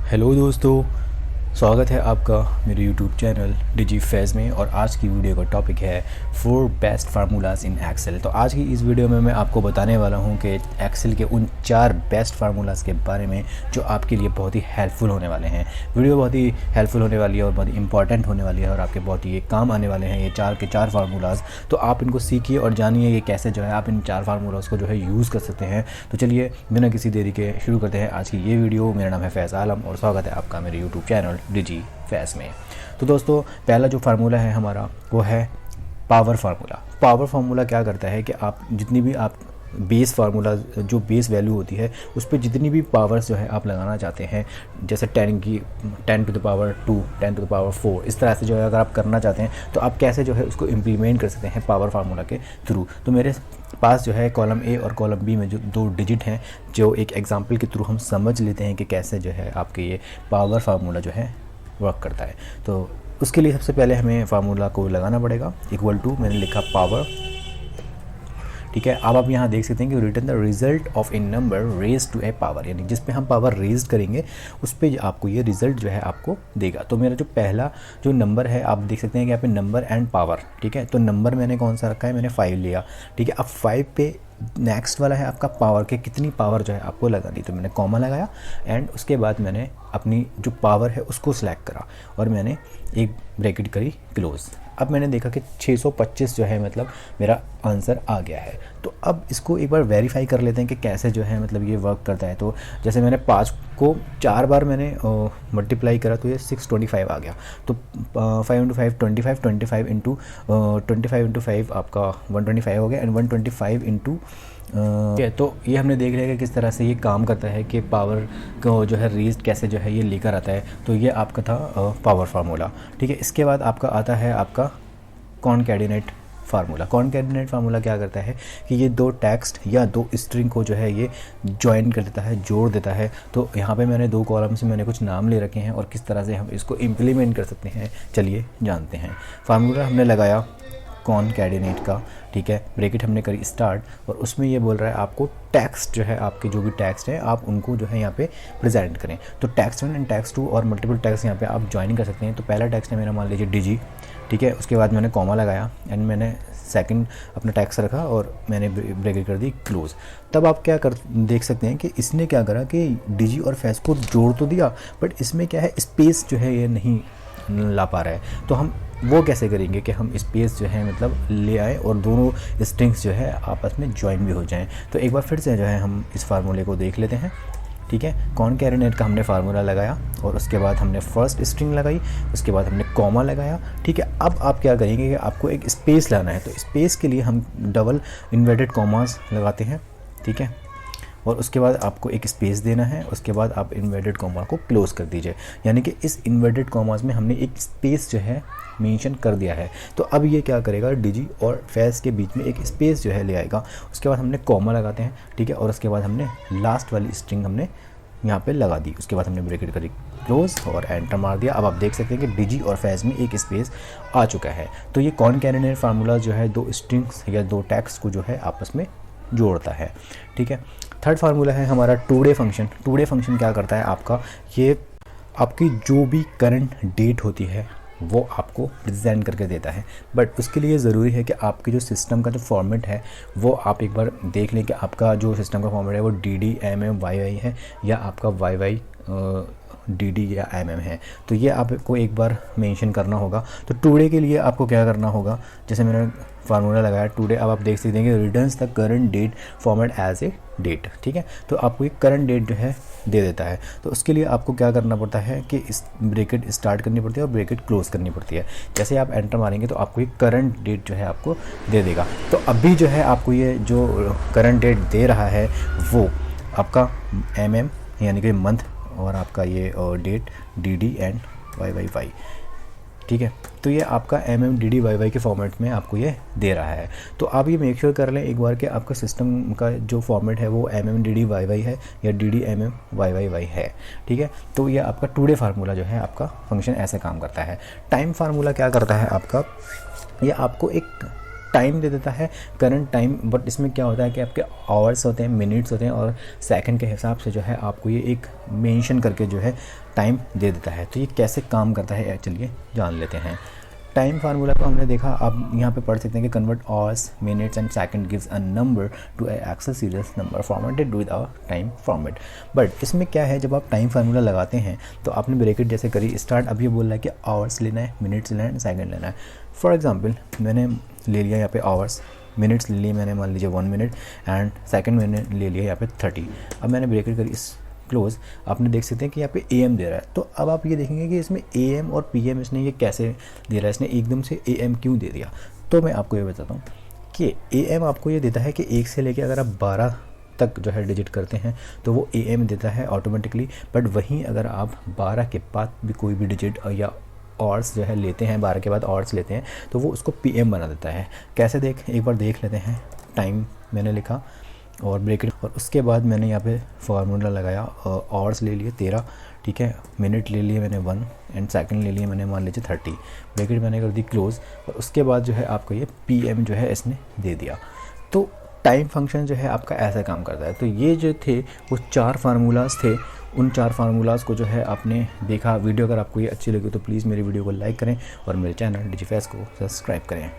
Hello दोस्तों, स्वागत है आपका मेरे यूट्यूब चैनल डिजी फैज़ में। और आज की वीडियो का टॉपिक है 4 बेस्ट फार्मूलाज इन एक्सेल। तो आज की इस वीडियो में मैं आपको बताने वाला हूं कि एक्सेल के उन 4 बेस्ट फार्मूलाज के बारे में जो आपके लिए बहुत ही हेल्पफुल होने वाले हैं। वीडियो बहुत ही हेल्पफुल होने वाली है और बहुत ही इंपॉर्टेंट होने वाली है और आपके बहुत ही ये काम आने वाले हैं ये 4 के 4 फार्मूलाज। तो आप इनको सीखिए और जानिए ये कैसे जो है आप इन 4 फार्मूलाज को जो है यूज़ कर सकते हैं। तो चलिए बिना किसी देरी के शुरू करते हैं आज की ये वीडियो। मेरा नाम है फैज़ आलम और स्वागत है आपका मेरे यूट्यूब चैनल डिजी फैज़ में। तो दोस्तों, पहला जो फार्मूला है हमारा वो है पावर फार्मूला। पावर फार्मूला क्या करता है कि आप जितनी भी आप बेस फार्मूला जो बेस वैल्यू होती है उस पर जितनी भी पावर्स जो है आप लगाना चाहते हैं, जैसे 10 to the power 2, 10 to the power 4, इस तरह से जो है अगर आप करना चाहते हैं तो आप कैसे जो है उसको इम्प्लीमेंट कर सकते हैं पावर फार्मूला के थ्रू। तो मेरे पास जो है कॉलम ए और कॉलम बी में जो 2 डिजिट हैं, जो एक एग्जांपल के थ्रू हम समझ लेते हैं कि कैसे जो है आपके ये पावर फार्मूला जो है वर्क करता है। तो उसके लिए सबसे पहले हमें फार्मूला को लगाना पड़ेगा। इक्वल टू मैंने लिखा पावर, ठीक है। अब आप यहाँ देख सकते हैं कि return the result of a number raise to a power, यानी जिस पे हम पावर रेज करेंगे उस पर आपको ये रिजल्ट जो है आपको देगा। तो मेरा जो पहला जो नंबर है आप देख सकते हैं कि यहाँ पे नंबर एंड पावर, ठीक है। तो नंबर मैंने कौन सा रखा है, मैंने 5 लिया, ठीक है। अब 5 पे नेक्स्ट वाला है आपका पावर के कितनी पावर जो है आपको लगानी। तो मैंने कॉमा लगाया एंड उसके बाद मैंने अपनी जो पावर है उसको सिलेक्ट करा और मैंने एक ब्रैकेट करी क्लोज। अब मैंने देखा कि 625 जो है मतलब मेरा आंसर आ गया है। तो अब इसको एक बार वेरीफाई कर लेते हैं कि कैसे जो है मतलब ये वर्क करता है। तो जैसे मैंने 5 को 4 बार मैंने मल्टीप्लाई करा तो ये 625 आ गया। तो 5 इंटू 5 25, 25 इंटू 5 आपका 125 हो गया एंड 125 इंटू तो ये हमने देख लिया कि किस तरह से ये काम करता है कि पावर को जो है रेज कैसे जो है ये लेकर आता है। तो ये आपका था पावर फार्मूला, ठीक है। इसके बाद आपका आता है आपका कॉनकैटिनेट फार्मूला। कॉनकैटिनेट फार्मूला क्या करता है कि ये 2 टेक्स्ट या 2 स्ट्रिंग को जो है ये ज्वाइन कर देता है, जोड़ देता है। तो यहाँ पे मैंने 2 कॉलम से मैंने कुछ नाम ले रखे हैं और किस तरह से हम इसको इम्प्लीमेंट कर सकते हैं चलिए जानते हैं। फार्मूला हमने लगाया कॉनकैटिनेट का, ठीक है। ब्रैकेट हमने करी स्टार्ट और उसमें ये बोल रहा है आपको टेक्स्ट जो है आपके जो भी टेक्स्ट है आप उनको जो है यहाँ पे प्रेजेंट करें। तो टेक्स्ट 1 एंड टेक्स्ट 2 और मल्टीपल टेक्स्ट यहाँ पे आप ज्वाइन कर सकते हैं। तो पहला टेक्स्ट है मेरा मान लीजिए डिजी, ठीक है। उसके बाद मैंने कॉमा लगाया एंड मैंने सेकंड अपना टेक्स्ट रखा और मैंने ब्रैकेट कर दी क्लोज। तब आप क्या कर देख सकते हैं कि इसने क्या करा कि डिजी और फैज को जोड़ तो दिया बट इसमें क्या है स्पेस जो है ये नहीं ला पा रहा है। तो हम वो कैसे करेंगे कि हम स्पेस जो है मतलब ले आए और दोनों स्ट्रिंग्स जो है आपस में ज्वाइन भी हो जाएं। तो एक बार फिर से जो है हम इस फार्मूले को देख लेते हैं, ठीक है। कॉनकैटिनेट का हमने फार्मूला लगाया और उसके बाद हमने फर्स्ट स्ट्रिंग लगाई, उसके बाद हमने कॉमा लगाया, ठीक है। अब आप क्या करेंगे कि आपको एक स्पेस लाना है। तो स्पेस के लिए हम डबल इन्वर्टेड कॉमास लगाते हैं, ठीक है। और उसके बाद आपको एक स्पेस देना है, उसके बाद आप इन्वर्टेड कॉमा को क्लोज कर दीजिए। यानी कि इस इन्वर्टेड कॉमास में हमने एक स्पेस जो है मेंशन कर दिया है। तो अब ये क्या करेगा, डिजी और फैज के बीच में एक स्पेस जो है ले आएगा। उसके बाद हमने कॉमा लगाते हैं, ठीक है। और उसके बाद हमने लास्ट वाली स्ट्रिंग हमने यहाँ पे लगा दी। उसके बाद हमने ब्रैकेट करी क्लोज और एंटर मार दिया। अब आप देख सकते हैं कि डिजी और फैज में एक स्पेस आ चुका है। तो ये कॉनकैटिनेट फार्मूला जो है 2 स्ट्रिंग्स या 2 टेक्स्ट को जो है आपस में जोड़ता है, ठीक है। थर्ड फार्मूला है हमारा टुडे फंक्शन। टुडे फंक्शन क्या करता है आपका, ये आपकी जो भी करंट डेट होती है वो आपको प्रेजेंट करके देता है। बट उसके लिए ज़रूरी है कि आपके जो सिस्टम का जो फॉर्मेट है वो आप एक बार देख लें कि आपका जो सिस्टम का फॉर्मेट है वो DDMMYY है या आपका YY DD या MM है। तो ये आपको एक बार मेंशन करना होगा। तो टुडे के लिए आपको क्या करना होगा, जैसे मैंने फार्मूला लगाया टुडे, अब आप देख सकते हैं कि returns the current date format as a date, ठीक है। तो आपको एक करंट डेट जो है दे देता है। तो उसके लिए आपको क्या करना पड़ता है कि इस ब्रैकेट स्टार्ट करनी पड़ती है और ब्रैकेट क्लोज करनी पड़ती है। जैसे आप एंटर मारेंगे तो आपको एक करंट डेट जो है आपको दे देगा। तो अभी जो है आपको ये जो करंट डेट दे रहा है वो आपका MM यानी कि मंथ और आपका ये डेट DD एंड YYY, ठीक है। तो ये आपका MMDDYY के फॉर्मेट में आपको ये दे रहा है। तो आप ये मेक श्योर कर लें एक बार कि आपका सिस्टम का जो फॉर्मेट है वो MMDDYY है या DDMMYYY है, ठीक है। तो ये आपका टुडे फार्मूला जो है आपका फंक्शन ऐसे काम करता है। टाइम फार्मूला क्या करता है आपका, ये आपको एक टाइम दे देता है, करंट टाइम, बट इसमें क्या होता है कि आपके आवर्स होते हैं, मिनट्स होते हैं और सेकंड के हिसाब से जो है आपको ये एक मेंशन करके जो है टाइम दे देता है। तो ये कैसे काम करता है चलिए जान लेते हैं। टाइम फार्मूला को हमने देखा, आप यहाँ पे पढ़ सकते हैं कि convert hours minutes and second gives a number to a Excel serial number formatted with a time format. But इसमें क्या है, जब आप टाइम फार्मूला लगाते हैं तो आपने ब्रैकेट जैसे करी स्टार्ट, अब ये बोल रहा है कि आवर्स लेना है, मिनट्स लेना है, सेकंड लेना है। फॉर एग्जाम्पल मैंने ले लिया यहाँ पे आवर्स, मिनट्स ले लिए मैंने मान लीजिए 1 मिनट एंड सेकंड मैंने ले लिया यहाँ पे 30। अब मैंने ब्रैकेट करी इस क्लोज, आपने देख सकते हैं कि यहाँ पे AM दे रहा है। तो अब आप ये देखेंगे कि इसमें AM और PM इसने ये कैसे दे रहा है, इसने एकदम से AM क्यों दे दिया। तो मैं आपको ये बताता हूँ कि AM आपको ये देता है कि 1 से लेके अगर आप 12 तक जो है डिजिट करते हैं तो वो AM देता है ऑटोमेटिकली। बट वहीं अगर आप 12 के बाद भी कोई भी डिजिट या ऑर्स जो है लेते हैं, 12 के बाद ऑर्स लेते हैं तो वो उसको PM बना देता है। कैसे एक बार देख लेते हैं। टाइम मैंने लिखा और ब्रैकेट, और उसके बाद मैंने यहाँ पे फार्मूला लगाया, आवर्स ले लिए 13, ठीक है, मिनट ले लिए मैंने 1 एंड सेकंड ले लिए मैंने मान लीजिए 30। ब्रैकेट मैंने कर दी क्लोज और उसके बाद जो है आपको ये PM जो है इसने दे दिया। तो टाइम फंक्शन जो है आपका ऐसा काम करता है। तो ये जो थे वो 4 फार्मूलाज थे। उन 4 फार्मूलाज को जो है आपने देखा। वीडियो अगर आपको ये अच्छी लगी तो प्लीज़ मेरी वीडियो को लाइक करें और मेरे चैनल डिजीफेज को सब्सक्राइब करें।